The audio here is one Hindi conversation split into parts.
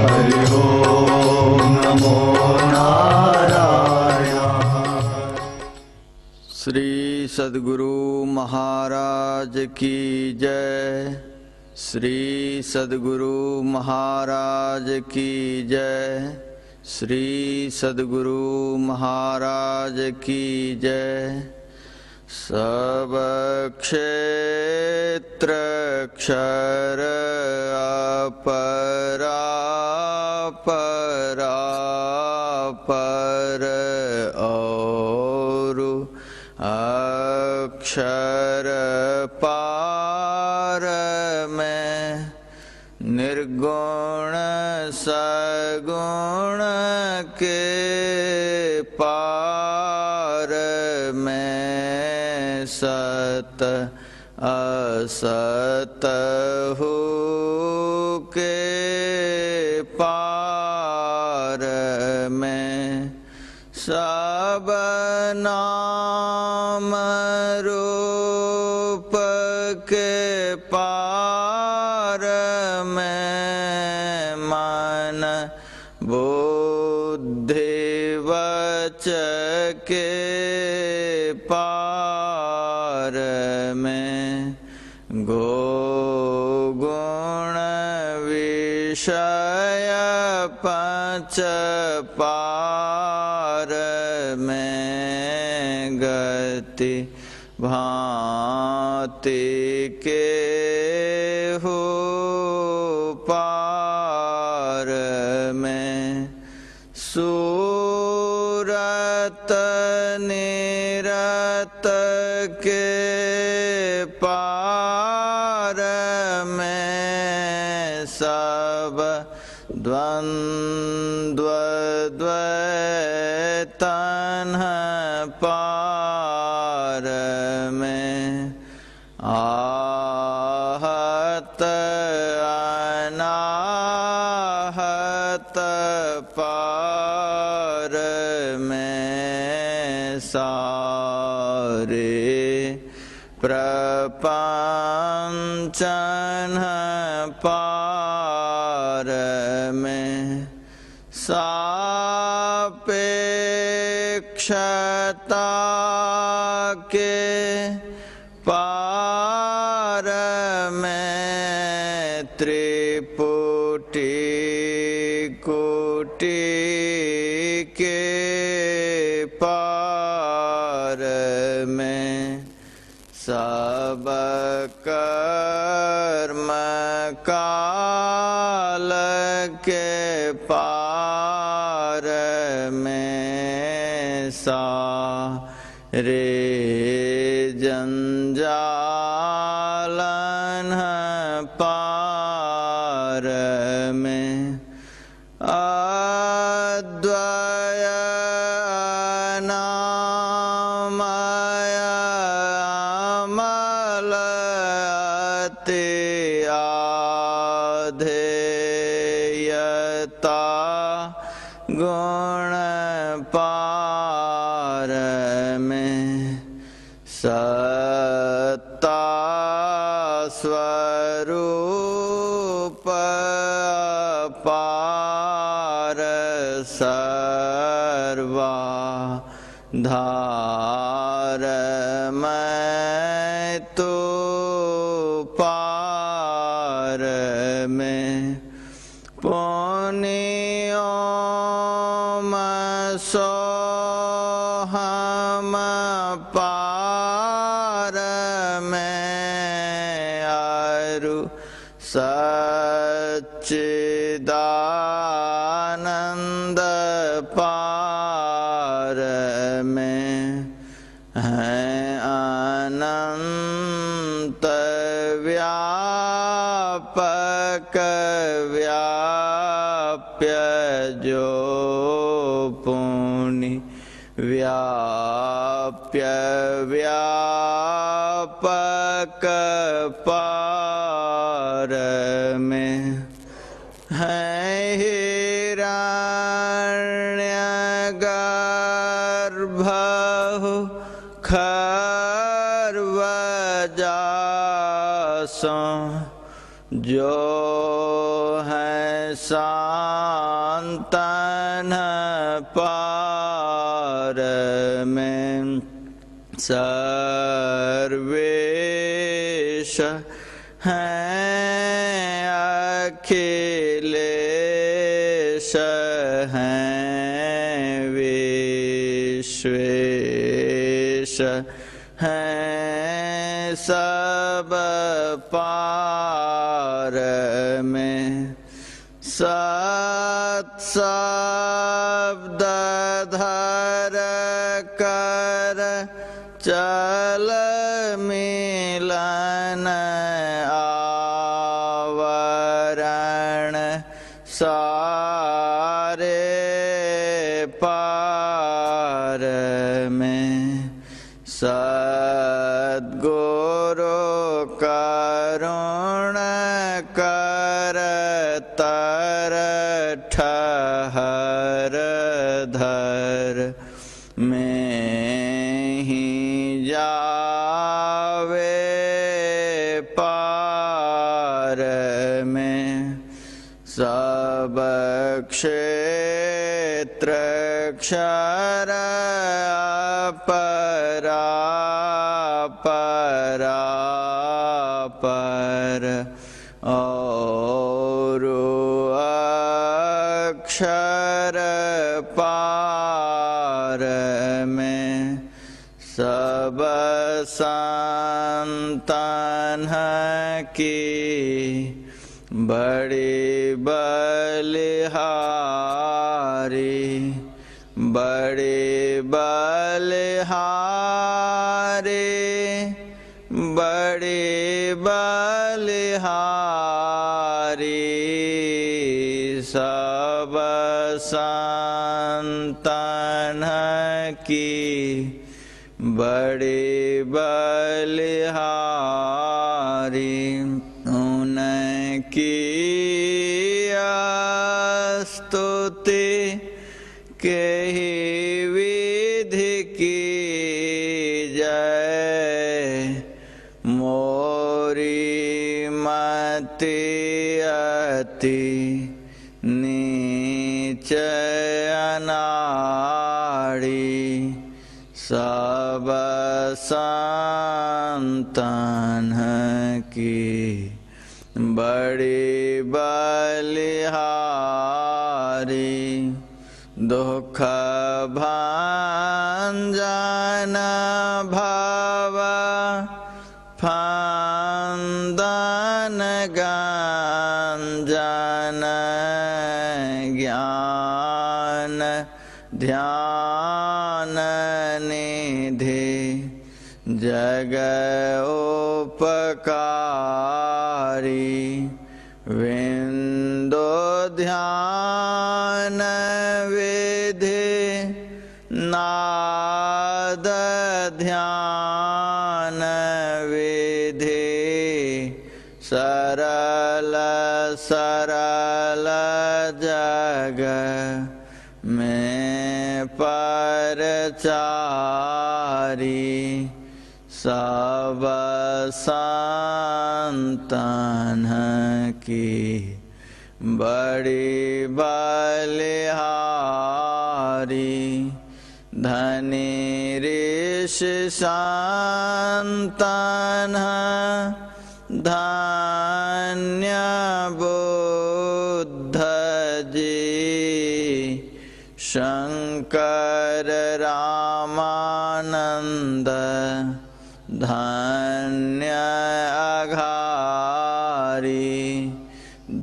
हरि ओम नमो नारायण। श्री सद्गुरु महाराज की जय। श्री सद्गुरु महाराज की जय। श्री सद्गुरु महाराज की जय। सब क्षेत्र क्षर अपरा पर और अक्षर पार में निर्गुण सगुण के पार में सत असत हो के पार में सब नाम रूप के पार में मन बुद्धि वच के पार में गो गुण विषय पंच पार में गति भांति के हो पार में सूरत निरत के पार में सब द्वंद्व द्वैतन पार में आहत अनाहत पार में सारे प्रपंचन पार में सापेक्षता के पार में त्रिपुटी कोटि के पार में सब कर्म काल के पार में सारे जंजालन पार में अद्वय अनामय अमल अति आधेयता गुण पार में सत्ता स्वरूप पार सर्वा धार मैं तो पार में पुण्यों सो हम पार में अरु सच्चिदानंद पार में है अनंत व्यापक व्याप्य जो पुनि व्याप्य व्यापक पार में है हिरण्यगर्भ खरवजासं जो है सा शान्तन पार में सर्वेश हैं अखिलेश हैं विश्वेश हैं सब पार में सत शब्द धर कर चल मिलन आवरण सारे पार में सद्गुरु करुण कर तर ठहर धर में ही जावे पार में सब क्षेत्र क्षर अपरा परा पर और अक्षर पार में सब संतान की बड़ी बलिहारी बड़ी बलिहारी बड़ी बलिहारी सब संतान की बड़ी बलिहारी उनकी स्तुति के ही विधि की जय मोरी मति अति नीच अनाड़ी सब संतान की बड़ी बलिहारी दुख भंजन भव फंदन गंजन ज्ञान ध्यान निधि जग उपकारी विंदो ध्यान विधि नाद ध्यान विधि सरल सरल जग में परचारी सब संतान की बड़ी बलिहारी धनी ऋषि संतान धन्य बुद्ध जी शंकर रामानंद धन्य अघारी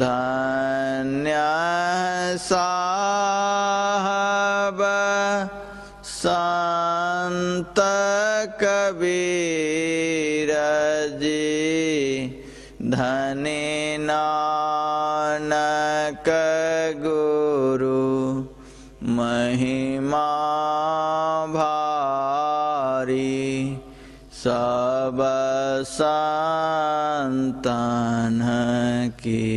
धन्य साहब संत कबीर जी धनी नानक गुरु महिमा भारी सब संतान की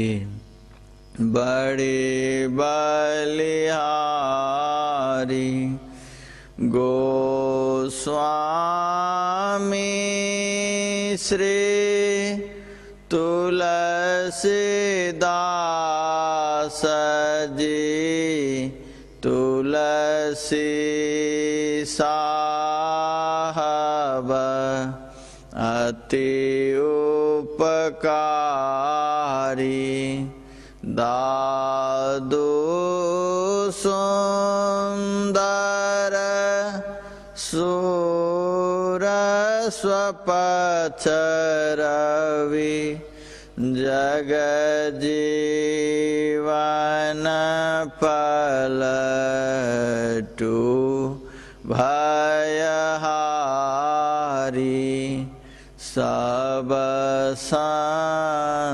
बड़ी बलिहारी गोस्वामी श्री तुलसीदास जी तुलसी साहब अति उपकारी दादू सुंदर सूर स्वपच रवि जगजीवन पलटू भयहारी सब संतन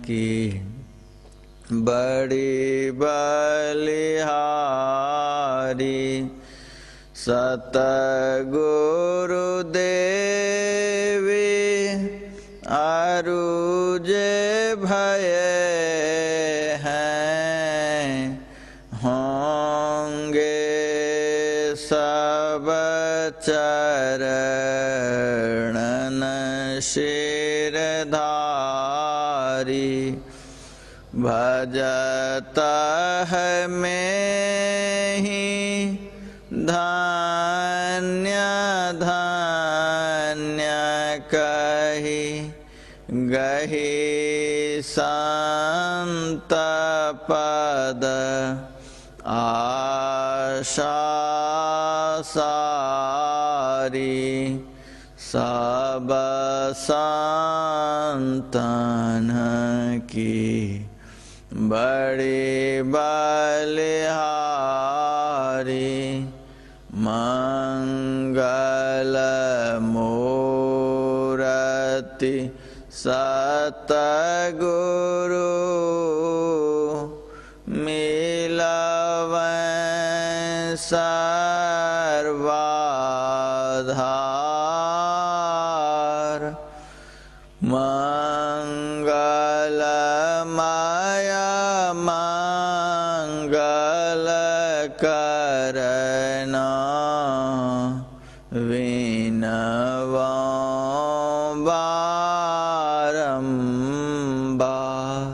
की बड़ी बलिहारी सतगुरुदेवी अरुजे भय हैं होंगे सब चरणन शिरधारी भजत है में ही धन्य धन्य कही गही संत पद आशा सारी सब संतन की बड़ी बलिहारी मंगल मूर्ति सतगुरु मिलवैं सर्वाधार मंगल माया मंगल करना विनवं बारंबार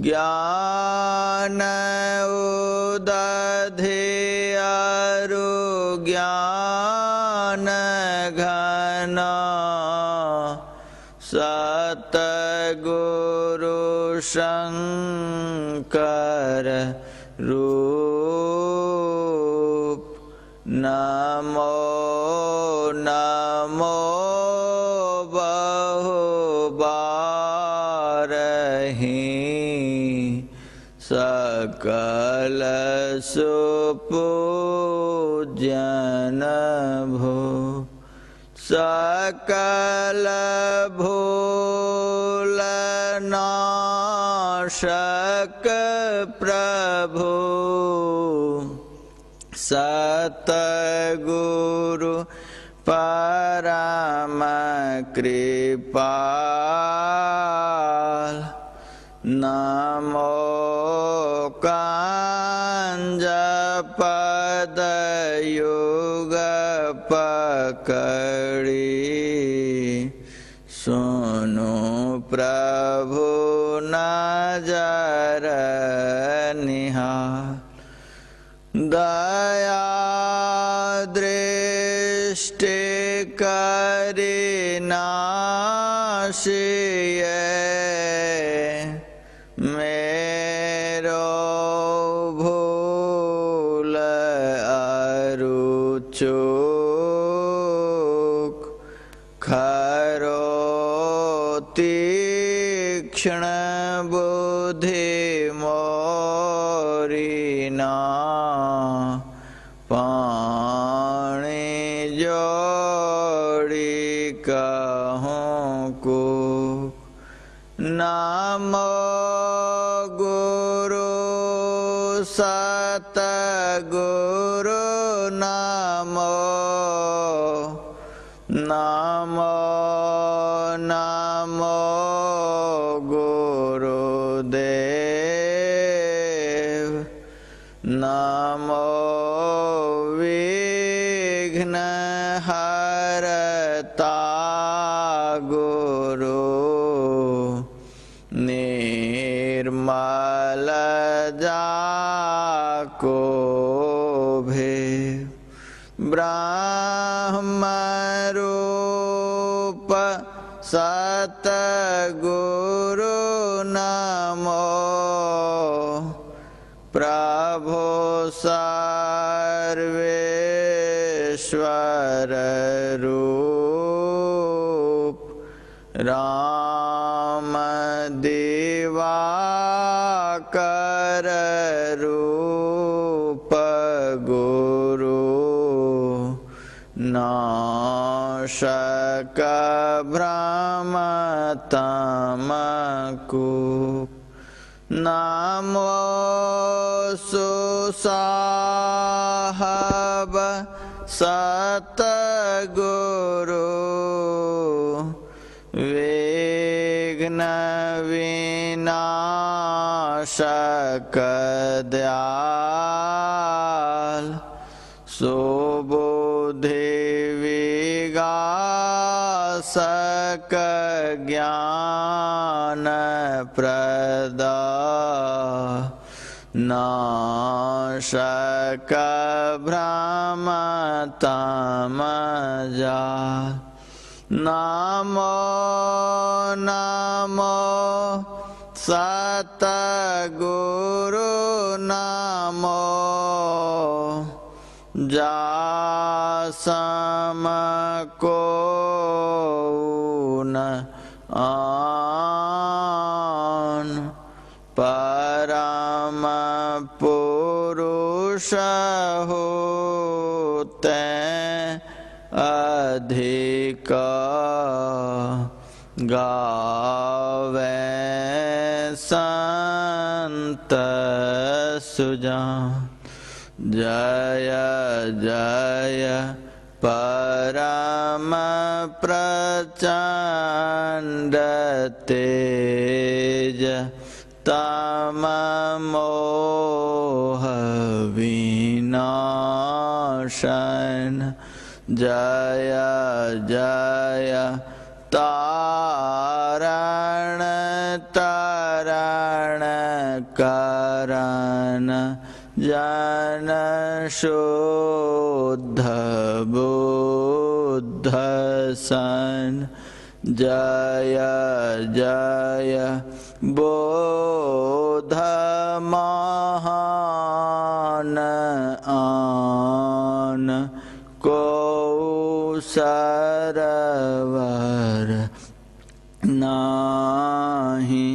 ज्ञान उदधि अरु ज्ञान घन सतगुरु शंकर रूप नमो नमो बहुबारहि सकल सुपूजन भो सकल भूल नाशक प्रभु सतगुरु परम कृपाल नमो कांज पद युग पकड़ी सुनो प्रभु नजर निहार दया दृष्टि करि नाशिए मेरो भूल अरु चूक खरो तीक्ष्ण बुद्धि मोरीना पाणी जोड़ी कहूँ को नमो गुरु सतगुरु नमो नमो नमो गुरुदेव नमो विघ्न हरता गुरु निर्मल जाको भे ब्रह्म रूप सतगुरु नमो प्रभो सर्वेश्वर रूप राम दिवाकर रूप गुरु नाशक भ्रम तमकूप नमो सुसाहब सतगुरु विघ्न विनाशक दयाल सुबुद्धि विगासक ज्ञान प्रदा नाशक भ्रम तमजा नमो नमो सतगुरु नमो जासम को न आन परम पुरुष होते अधिक गावे संत सुजान जय जय परम प्रचंड तेज तम मोह विनाशन जय जय तारण तारण करण जन शुद्ध बुद्ध सन जय जय बोध महान आन को सरवर नाही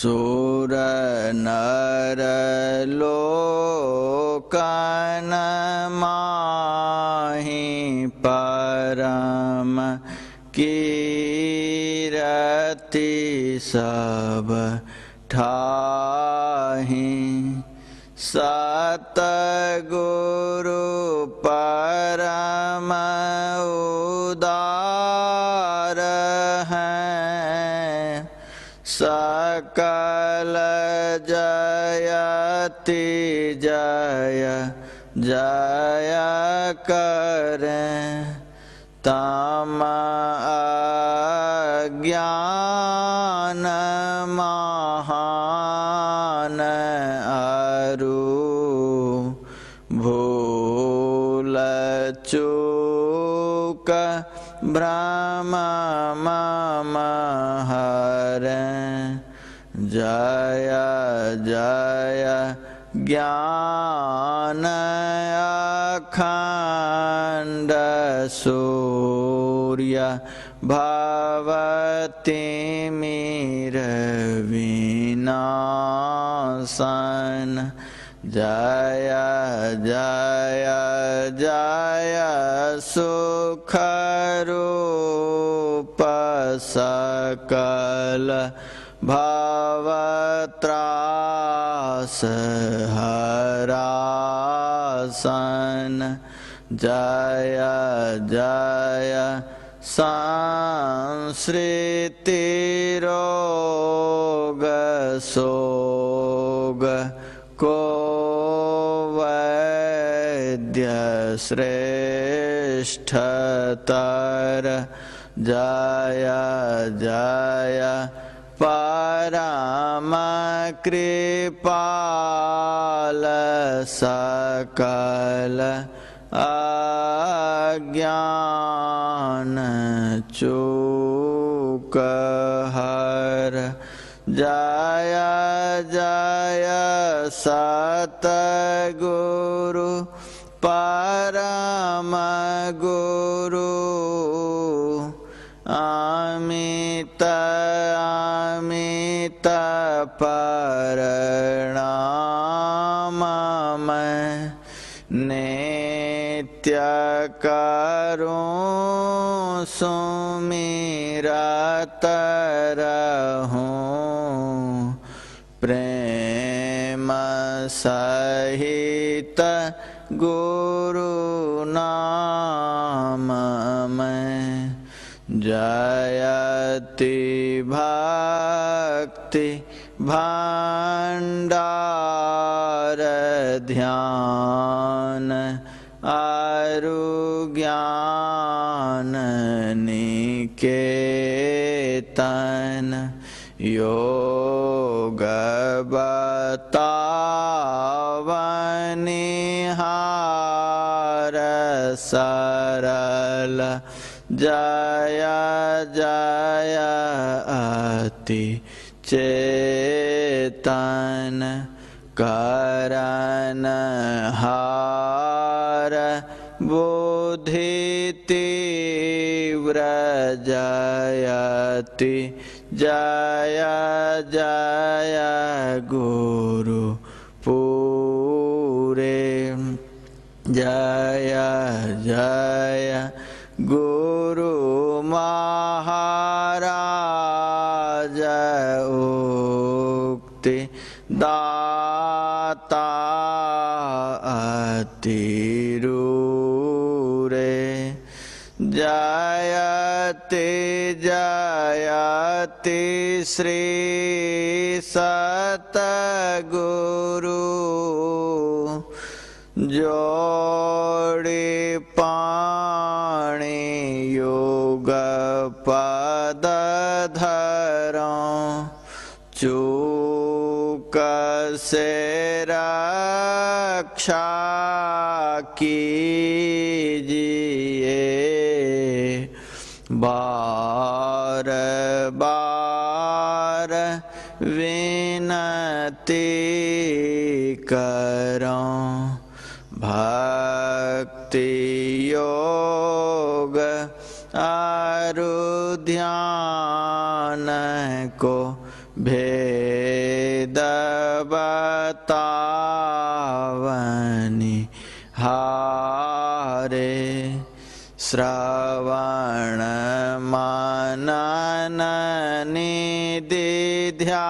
सुर नर लोकन माहि परम कीरति सब ठाहि सतगुरु परम उदार हैं सकल जयति जय जय करें तम अज्ञान महान अरु भूल चूक भ्रम मम हरें जय जय ज्ञान अखंड सूर्य भवति मीर विनाशन जय जय जय सुख रूप सकल भवत्रास हरासन जय जय संसृति रोग सोग को वैद्य श्रेष्ठतर जय जय परम कृपाल सकल अज्ञान चूक हर। जय जय सतगुरु परम गुरु अमित अमित प्रणाम मैं नित्य करूं सुमिरत रहूं प्रेम सहित गुरु नाम में। जयति भक्ति भंडार ध्यान अरु ज्ञान निकेतन योग बतावनिहार सरल जय जय अति चेतन करन हार बुद्धि तीव्र जयति जय जय गुरु पूरे। जय जय गुरु महाराज उक्ति दाता अतिरूरे। जयति जयति श्री सतगुरु जोड़ी पाणी योग पद धरों चूक से रक्षा कीजिए बार बार विनती करूं भक्ति योग अरु ध्यान को भेद बतावनि हारे। श्रवण मनन निधिध्यास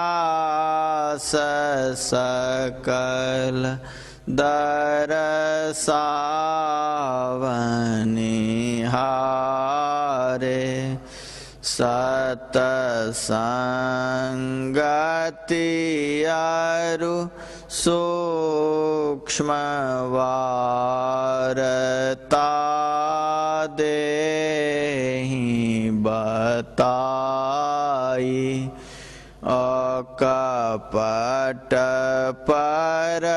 सकल दरसावनिहारे। सतसंगति अरु सूक्ष्म वारता देहि बताई अकपट परमोदारन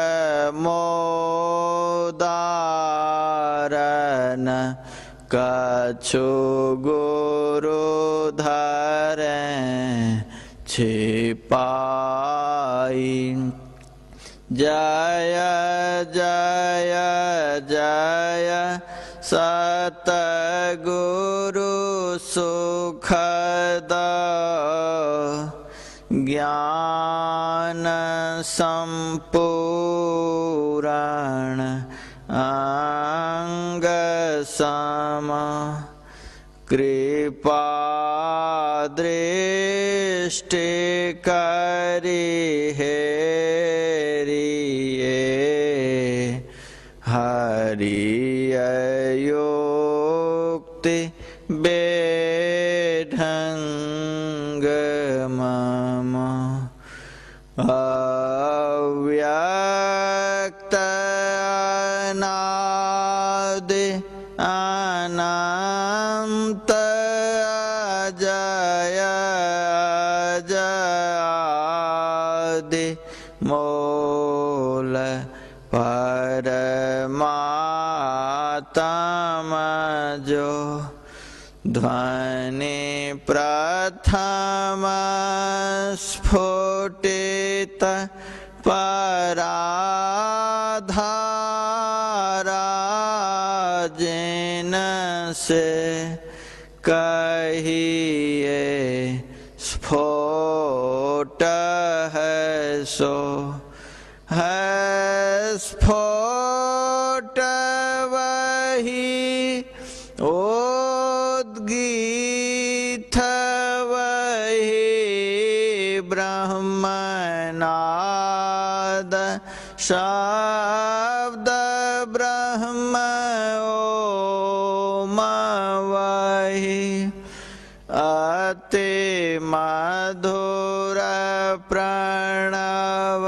कछु गुरु धरे छिपाई। जय जय जय सतगुरु सुखद ज्ञान संपूर्ण अंग सम कृपा दृष्टि करि हेरिए हरिय युक्ति बेढंग मम अव्यक्त अनादि अनंत अजय अजय बोल परमात्म जो ध्वनि प्रथम स्फुटित पराधारा जिन से कहिए स्फोट है सो है स्फोट वही उद्गीत वही ब्रह्मनाद शब्द ब्रह्म ओम वही अति मधुर प्रणव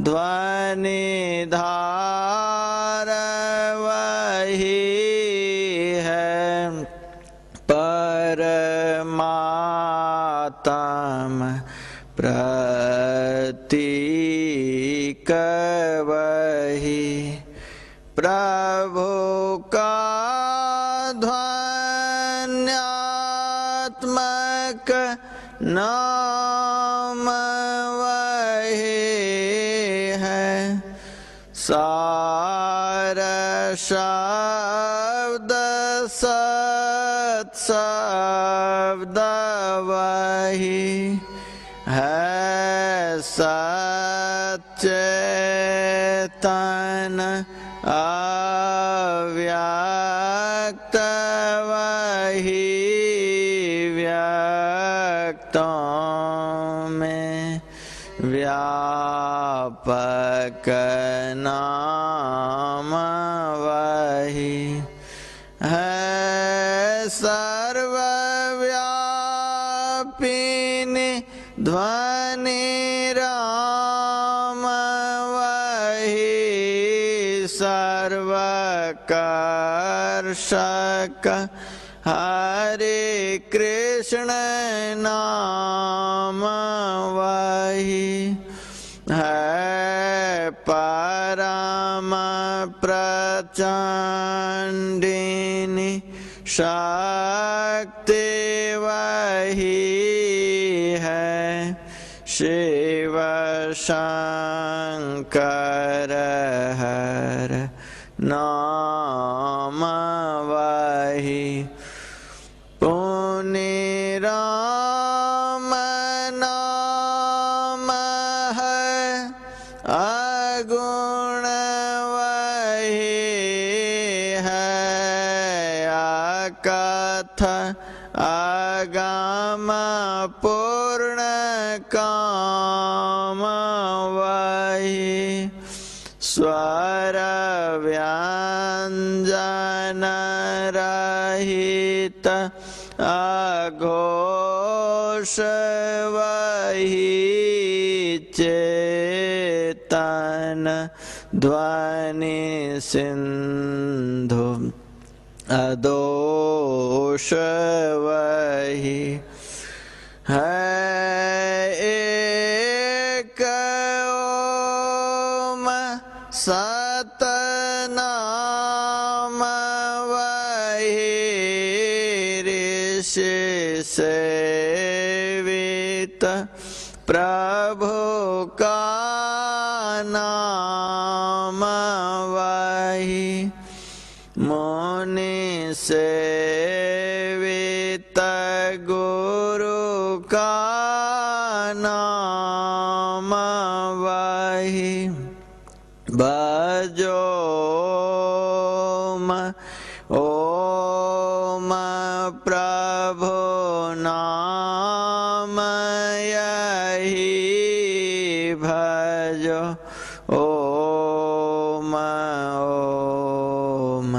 ध्वनि धार वही है परमात्म प्रतीक वही प्रभु का ध्वन्यात्मक नाम वही है सार शब्द सत शब्द वही है सच्चेतन अव्यक्त वही व्यक्तों में व्यापक नाम वही है सर्वव्यापिनी ध्वनि राम वही सर्वकर्षक हरे कृष्ण नाम वही है परम प्रचंडिनी शक्ति वही है शिव शंकर हर नाम वही पुण्य राम नाम है अगुण वही है अकथ अगम पूर्ण काम वही स्वर व्यंजन रहित अघोष वही चेतन ध्वनि सिंधु अदोष वही है एक ओम सतनाम वही ऋषि सेवित प्रभु का नाम वही मुनि सेवित गुरु का नाम वही भजो ओम प्रभु नाम यही भजो ओम ओम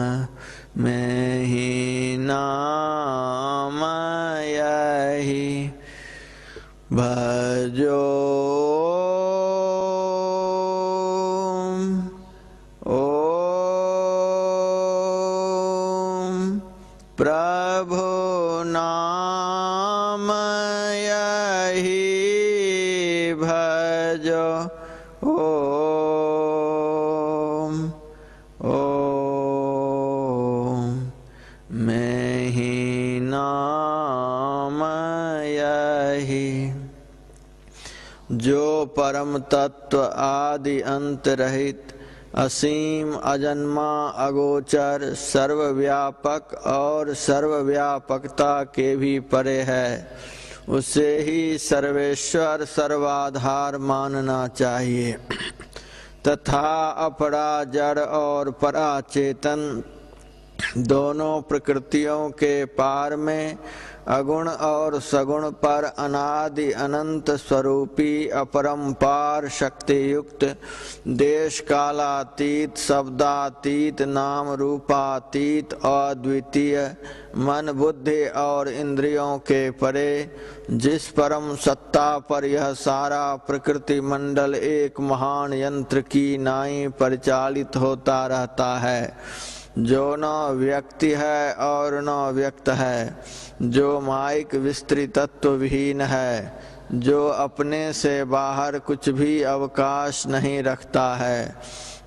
में ही नाम यही भजो प्रभु नाम यही भजो। परम तत्व आदि अंत रहित असीम अजन्मा अगोचर सर्वव्यापक और सर्वव्यापकता के भी परे है, उसे ही सर्वेश्वर सर्वाधार मानना चाहिए। तथा अपरा जड़ और परा चेतन दोनों प्रकृतियों के पार में अगुण और सगुण पर अनादि अनंत स्वरूपी अपरंपार शक्ति युक्त देश कालातीत शब्दातीत नाम रूपातीत अद्वितीय मन बुद्धि और इंद्रियों के परे जिस परम सत्ता पर यह सारा प्रकृति मंडल एक महान यंत्र की नाई परिचालित होता रहता है, जो न व्यक्ति है और न व्यक्त है, जो माइक विस्तृत तत्व विहीन है, जो अपने से बाहर कुछ भी अवकाश नहीं रखता है,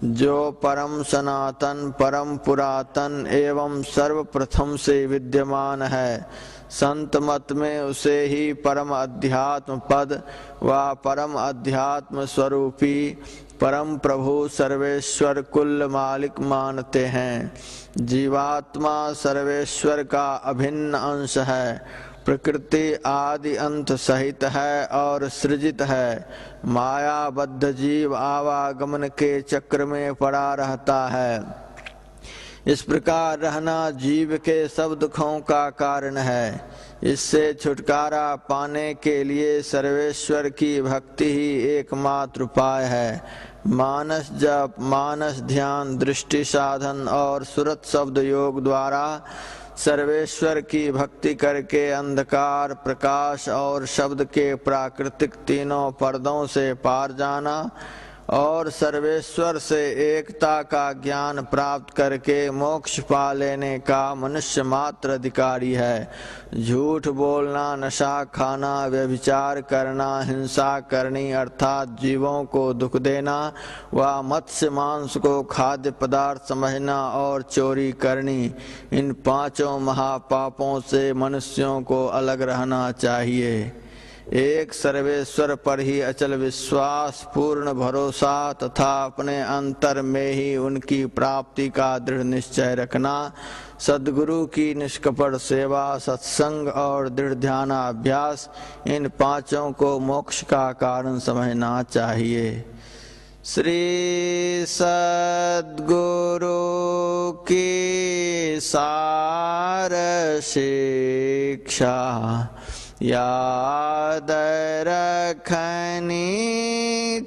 जो परम सनातन परम पुरातन एवं सर्वप्रथम से विद्यमान है। संत मत में उसे ही परम अध्यात्म पद व परम अध्यात्म स्वरूपी परम प्रभु सर्वेश्वर कुल मालिक मानते हैं। जीवात्मा सर्वेश्वर का अभिन्न अंश है, प्रकृति आदि अंत सहित है और सृजित है। मायाबद्ध जीव आवागमन के चक्र में पड़ा रहता है। इस प्रकार रहना जीव के सब दुखों का कारण है। इससे छुटकारा पाने के लिए सर्वेश्वर की भक्ति ही एकमात्र उपाय है। मानस जप, मानस ध्यान, दृष्टि साधन और सुरत शब्द योग द्वारा सर्वेश्वर की भक्ति करके अंधकार, प्रकाश और शब्द के प्राकृतिक तीनों पर्दों से पार जाना और सर्वेश्वर से एकता का ज्ञान प्राप्त करके मोक्ष पा लेने का मनुष्य मात्र अधिकारी है। झूठ बोलना, नशा खाना, व्यभिचार करना, हिंसा करनी अर्थात जीवों को दुख देना व मत्स्य मांस को खाद्य पदार्थ समझना और चोरी करनी, इन पांचों महापापों से मनुष्यों को अलग रहना चाहिए। एक सर्वेश्वर पर ही अचल विश्वास, पूर्ण भरोसा तथा अपने अंतर में ही उनकी प्राप्ति का दृढ़ निश्चय रखना, सद्गुरु की निष्कपट सेवा, सत्संग और दृढ़ ध्यानाभ्यास, इन पांचों को मोक्ष का कारण समझना चाहिए। श्री सद्गुरु की सार शिक्षा याद रखनी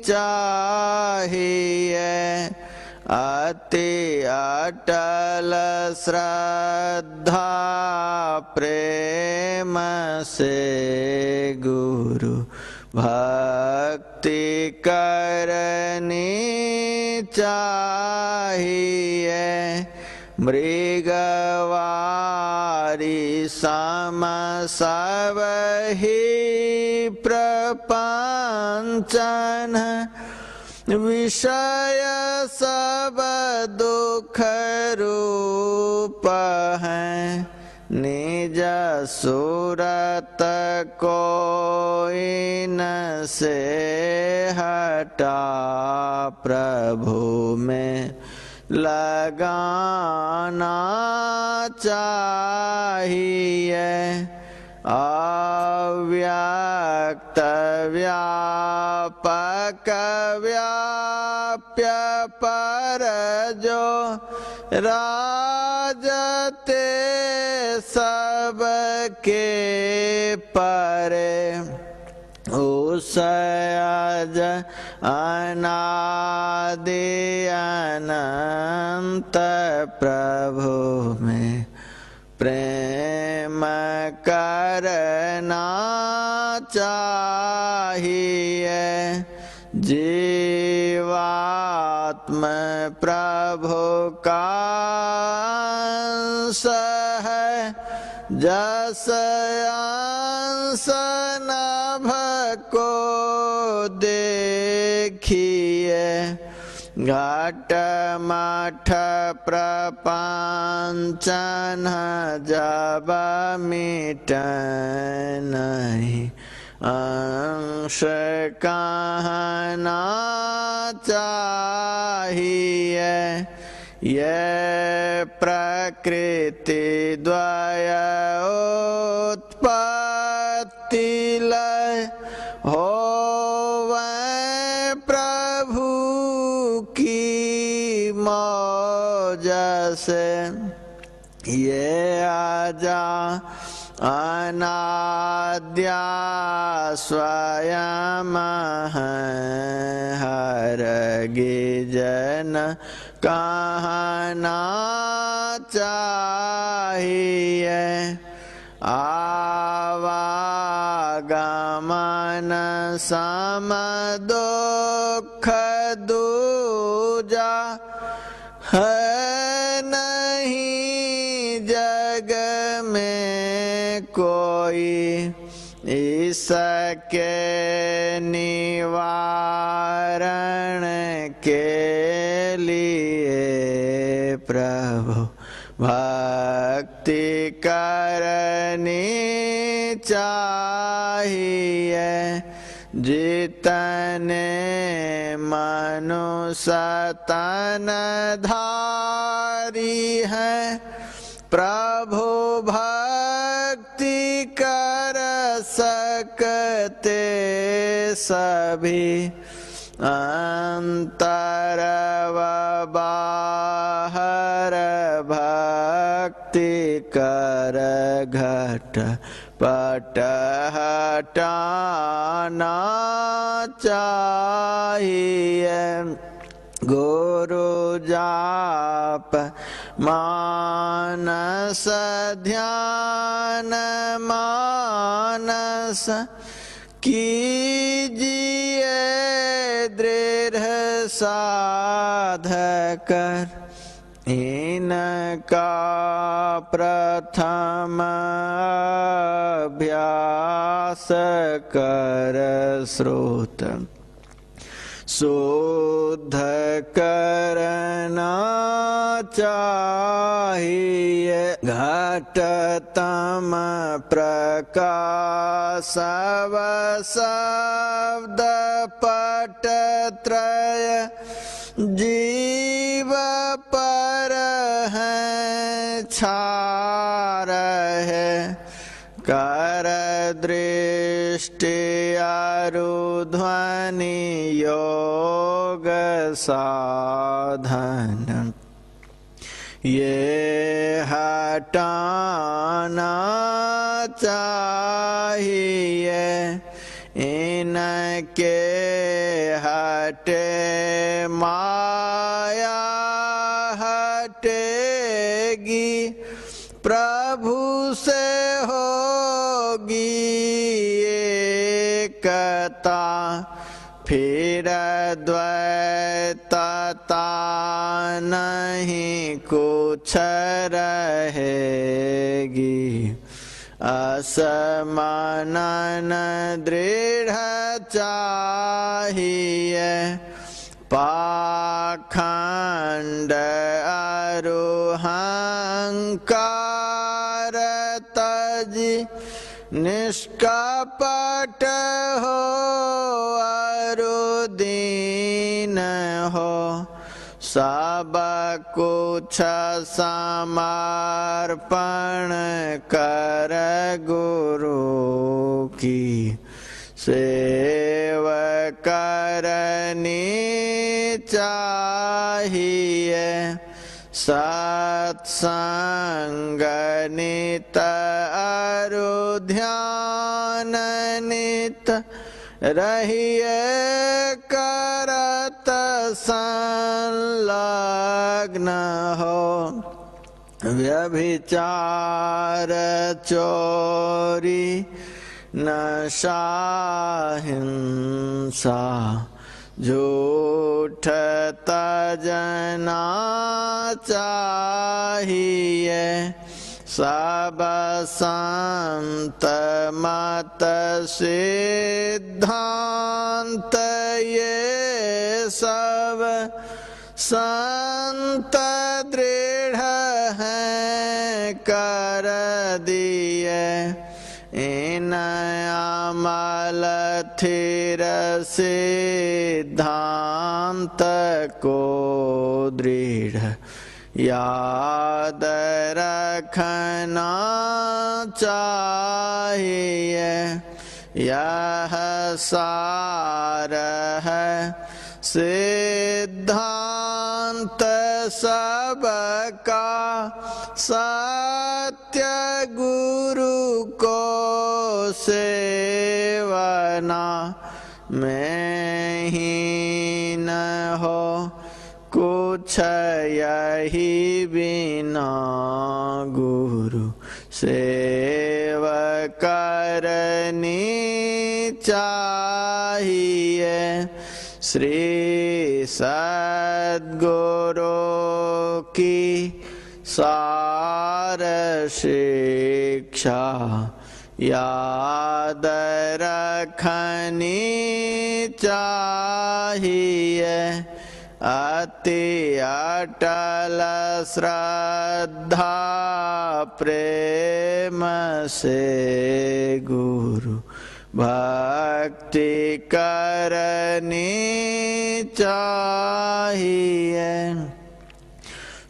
चाहिए। अति अटल श्रद्धा प्रेम से गुरु भक्ति करनी चाहिए। मृगवारी सम सब ही प्रपंचन, विषय सब दुख रूप हैं। निज सूरत कोई न से हटा, प्रभु में लगाना चाहिए। अव्यक्त व्यापक व्याप्य पर जो राजते सबके परे, उस अज अनादि अनंत प्रभु में प्रेम करना चाहिए। जीवात्म प्रभु का अंश है, जस अंश नभ को देखिए। घट मठ प्रपंचन जब मिट नहीं, अंश कहना चाहिए ये प्रकृति द्वय उत्पत्ति लय होवै प्रभु की मौज से ये आजा अनाद्या स्वयं हर गिजन कहना चाहिए आवागमन सम दुख दूजा है नहीं जग में कोई इसके निवारण के लिए प्रभु भक्ति करनी चाहिए जितने मनुष्य तन धारी है प्रभु भक्ति कर सकते सभी अंतर व बाहर भक्ति कर घट पट हटाना चाहिए गुरु जाप मानस ध्यान मानस कीजिए दृढ़ साधकर इनका प्रथम अभ्यास कर श्रोत शुद्ध करना चाहिए घटतम प्रकाश शब्द पट त्रय जीव पर है छार है कर दृष्टि अरुध्वनि योग साधन ये हटाना चाहिए इनके हटे माया हटेगी प्रभु से होगी एकता फिर द्वैतता नहीं कुछ रहेगी असमानन दृढ़ चाहिए पाखंड अरुहंकार तजी निष्कपट हो अरुदीन हो सब कुछ समर्पण कर गुरु की सेवा करनी चाहिए सत्संग नित अरु ध्यान नित रहिए करत संलग्न हो व्यभिचार चोरी नशा हिंसा झूठ तजना चाहिए सब संत मत सिद्धांत ये सब संत दृढ़ हैं कर दिए इन अमल थिर सिद्धांत को दृढ़ याद रखना चाहिए। यह सार है सिद्धांत सबका, सत्य गुरु को सेवना में ही न हो कुछ यही बिना गुरु सेव करनी चाहिए। श्री सद्गुरु की सार शिक्षा याद रखनी चाहिए। अति अटल श्रद्धा प्रेम से गुरु भक्ति करनी चाहिए।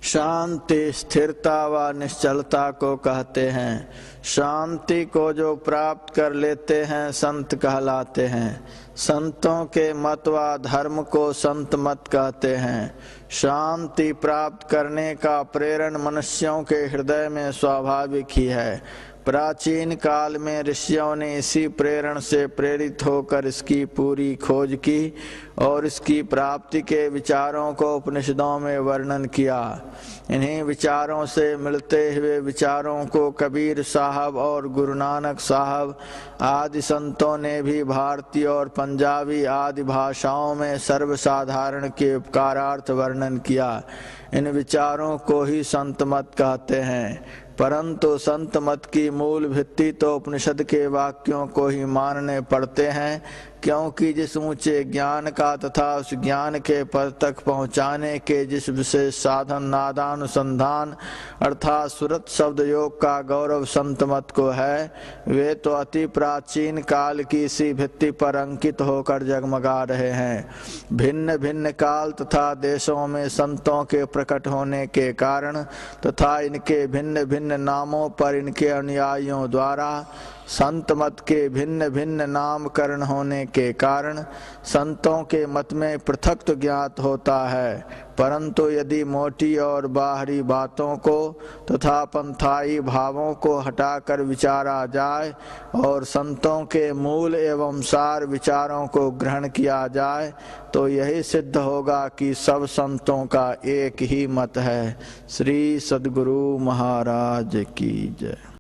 शांति स्थिरता व निश्चलता को कहते हैं। शांति को जो प्राप्त कर लेते हैं संत कहलाते हैं। संतों के मत व धर्म को संत मत कहते हैं। शांति प्राप्त करने का प्रेरण मनुष्यों के हृदय में स्वाभाविक ही है। प्राचीन काल में ऋषियों ने इसी प्रेरण से प्रेरित होकर इसकी पूरी खोज की और इसकी प्राप्ति के विचारों को उपनिषदों में वर्णन किया। इन्हीं विचारों से मिलते हुए विचारों को कबीर साहब और गुरु नानक साहब आदि संतों ने भी भारतीय और पंजाबी आदि भाषाओं में सर्वसाधारण के उपकारार्थ वर्णन किया। इन विचारों को ही संत मत कहते हैं। परंतु संत मत की मूल भित्ति तो उपनिषद के वाक्यों को ही मानने पड़ते हैं, क्योंकि जिस ऊंचे ज्ञान का तथा उस ज्ञान के पद तक पहुँचाने के जिस विशेष साधन नादानुसंधान अर्थात सुरत शब्द योग का गौरव संत मत को है, वे तो अति प्राचीन काल की इसी भित्ति पर अंकित होकर जगमगा रहे हैं। भिन्न भिन्न काल तथा देशों में संतों के प्रकट होने के कारण तथा इनके भिन्न भिन्न नामों पर इनके अनुयायियों द्वारा संत मत के भिन्न भिन्न नामकरण होने के कारण संतों के मत में पृथक तो ज्ञात होता है, परंतु यदि मोटी और बाहरी बातों को तथा पंथाई भावों को हटाकर विचारा जाए और संतों के मूल एवं सार विचारों को ग्रहण किया जाए तो यही सिद्ध होगा कि सब संतों का एक ही मत है। श्री सद्गुरु महाराज की जय।